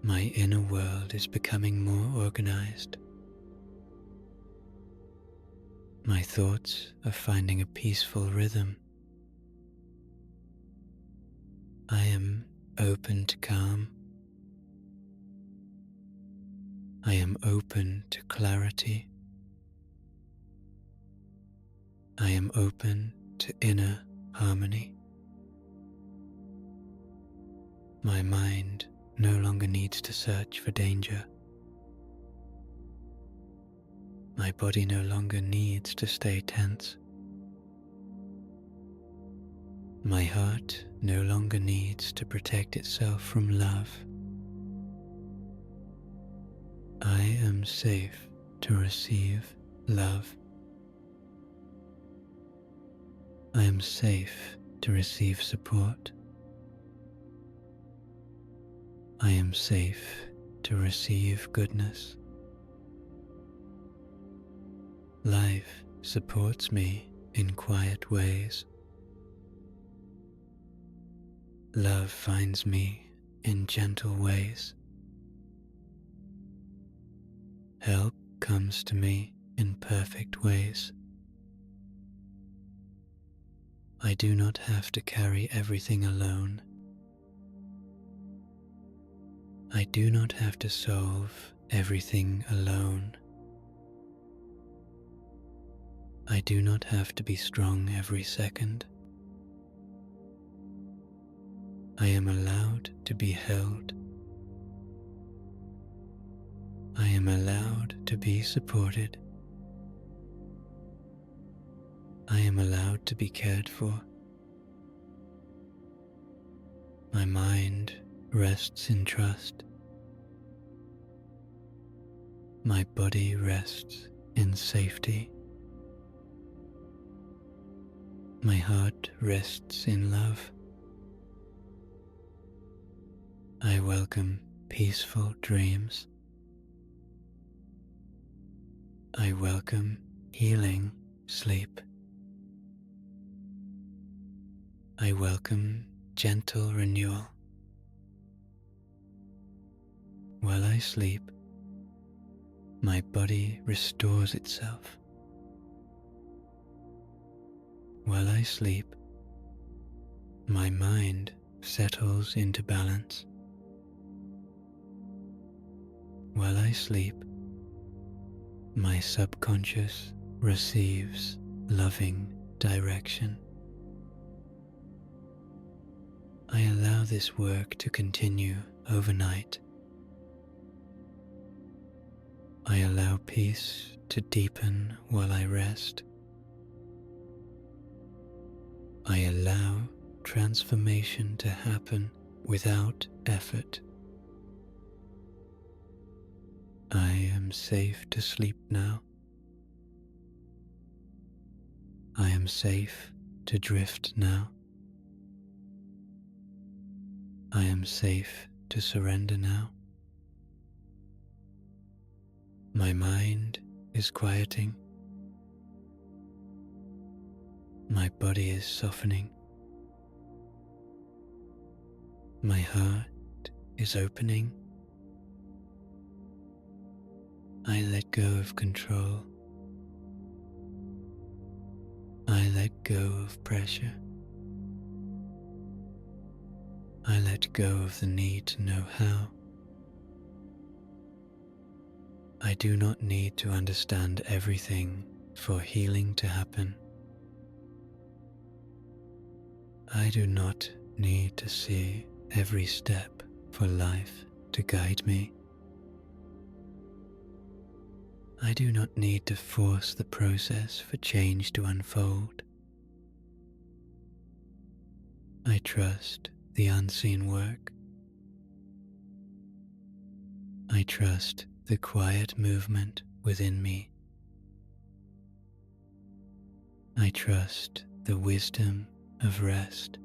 My inner world is becoming more organized. My thoughts are finding a peaceful rhythm. I am open to calm. I am open to clarity. I am open to inner harmony. My mind no longer needs to search for danger. My body no longer needs to stay tense. My heart no longer needs to protect itself from love. I am safe to receive love. I am safe to receive support. I am safe to receive goodness. Life supports me in quiet ways. Love finds me in gentle ways. Help comes to me in perfect ways. I do not have to carry everything alone. I do not have to solve everything alone. I do not have to be strong every second. I am allowed to be held. I am allowed to to be supported. I am allowed to be cared for. My mind rests in trust. My body rests in safety. My heart rests in love. I welcome peaceful dreams. I welcome healing sleep. I welcome gentle renewal. While I sleep, my body restores itself. While I sleep, my mind settles into balance. While I sleep, my subconscious receives loving direction. I allow this work to continue overnight. I allow peace to deepen while I rest. I allow transformation to happen without effort. I am safe to sleep now. I am safe to drift now. I am safe to surrender now. My mind is quieting. My body is softening. My heart is opening. I let go of control. I let go of pressure. I let go of the need to know how. I do not need to understand everything for healing to happen. I do not need to see every step for life to guide me. I do not need to force the process for change to unfold. I trust the unseen work. I trust the quiet movement within me. I trust the wisdom of rest.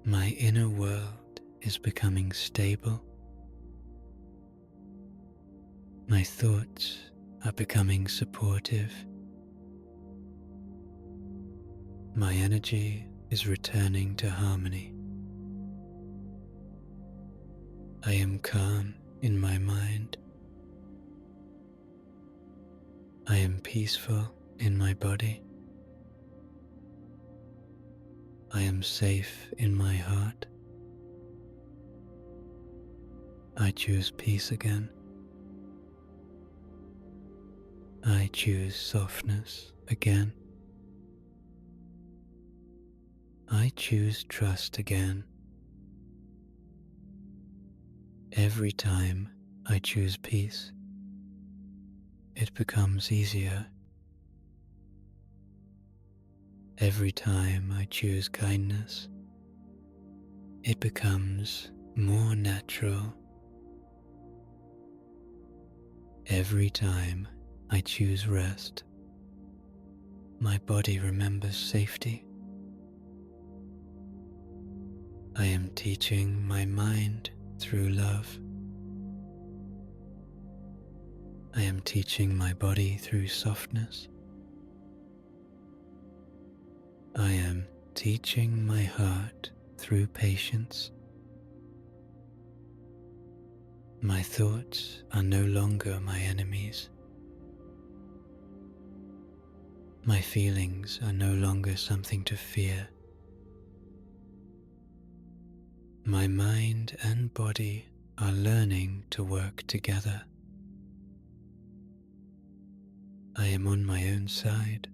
My inner world is becoming stable. My thoughts are becoming supportive. My energy is returning to harmony. I am calm in my mind. I am peaceful in my body. I am safe in my heart. I choose peace again. I choose softness again. I choose trust again. Every time I choose peace, it becomes easier. Every time I choose kindness, it becomes more natural. Every time I choose rest, my body remembers safety. I am teaching my mind through love. I am teaching my body through softness. I am teaching my heart through patience. My thoughts are no longer my enemies. My feelings are no longer something to fear. My mind and body are learning to work together. I am on my own side.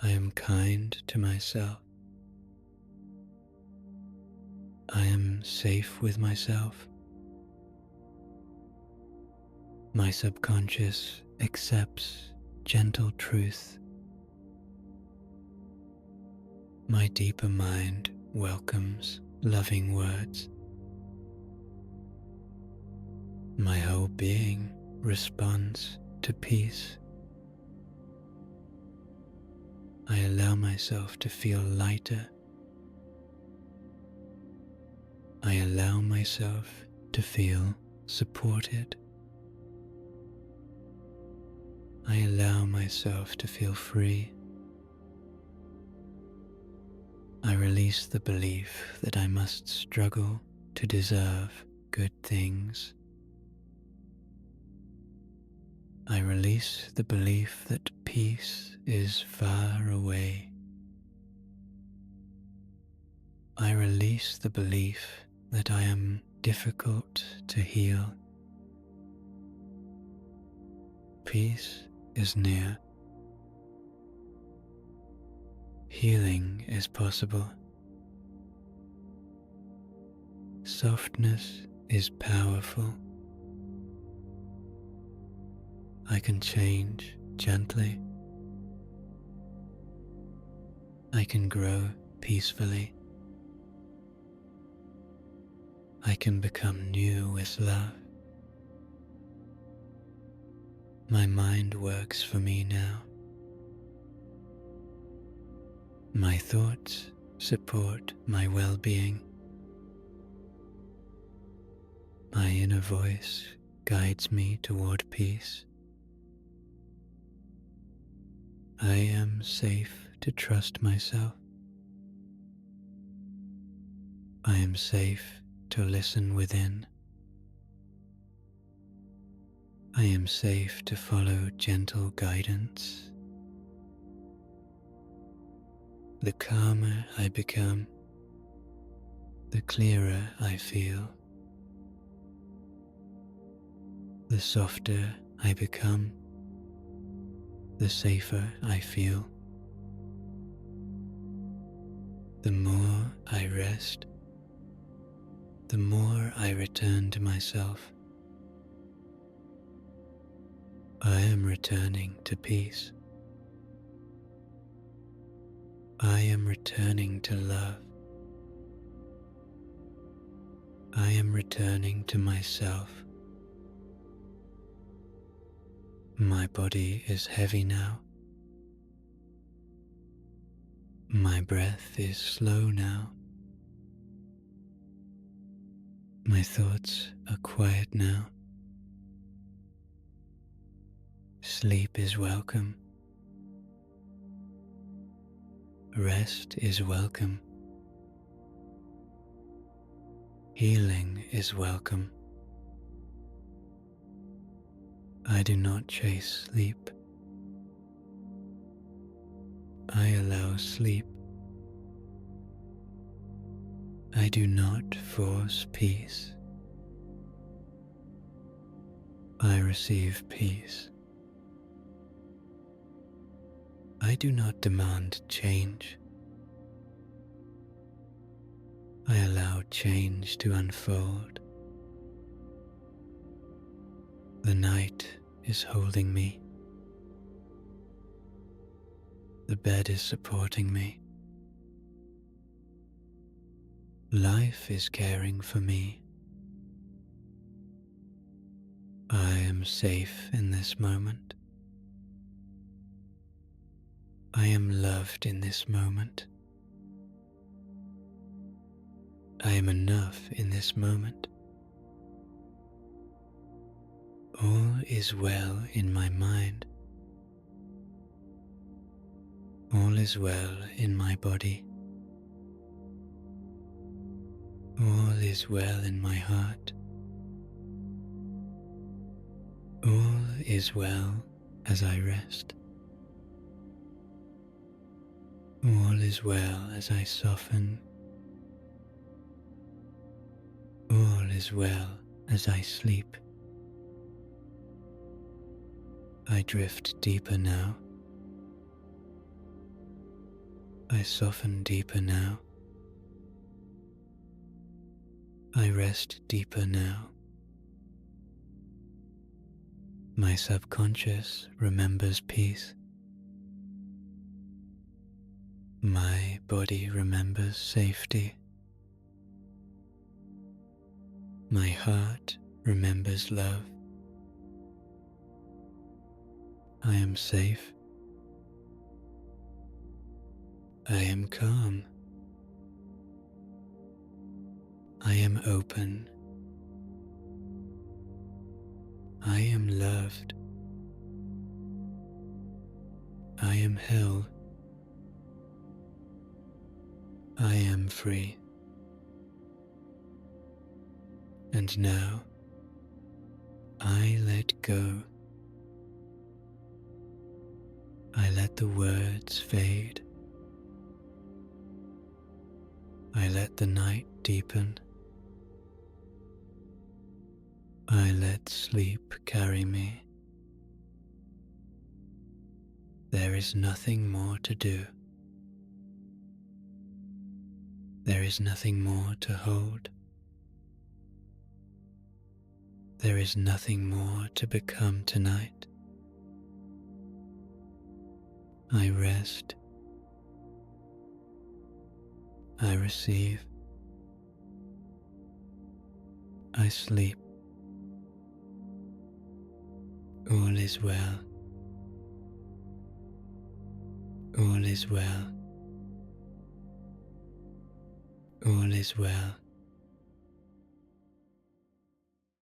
I am kind to myself. I am safe with myself. My subconscious accepts gentle truth. My deeper mind welcomes loving words. My whole being responds to peace. I allow myself to feel lighter. I allow myself to feel supported. I allow myself to feel free. I release the belief that I must struggle to deserve good things. I release the belief that peace is far away. I release the belief that I am difficult to heal. Peace is near. Healing is possible. Softness is powerful. I can change gently. I can grow peacefully. I can become new with love. My mind works for me now. My thoughts support my well-being. My inner voice guides me toward peace. I am safe to trust myself. I am safe to listen within. I am safe to follow gentle guidance. The calmer I become, the clearer I feel. The softer I become, the safer I feel. The more I rest, the more I return to myself. I am returning to peace. I am returning to love. I am returning to myself. My body is heavy now. My breath is slow now. My thoughts are quiet now. Sleep is welcome. Rest is welcome. Healing is welcome. I do not chase sleep. I allow sleep. I do not force peace. I receive peace. I do not demand change. I allow change to unfold. The night is holding me. The bed is supporting me. Life is caring for me. I am safe in this moment. I am loved in this moment. I am enough in this moment. All is well in my mind. All is well in my body. All is well in my heart. All is well as I rest. All is well as I soften. All is well as I sleep. I drift deeper now. I soften deeper now. I rest deeper now. My subconscious remembers peace. My body remembers safety. My heart remembers love. I am safe. I am calm. I am open. I am loved. I am held. I am free. And now I let go. I let the words fade. I let the night deepen. I let sleep carry me. There is nothing more to do. There is nothing more to hold. There is nothing more to become tonight. I rest. I receive. I sleep. All is well. All is well. All is well.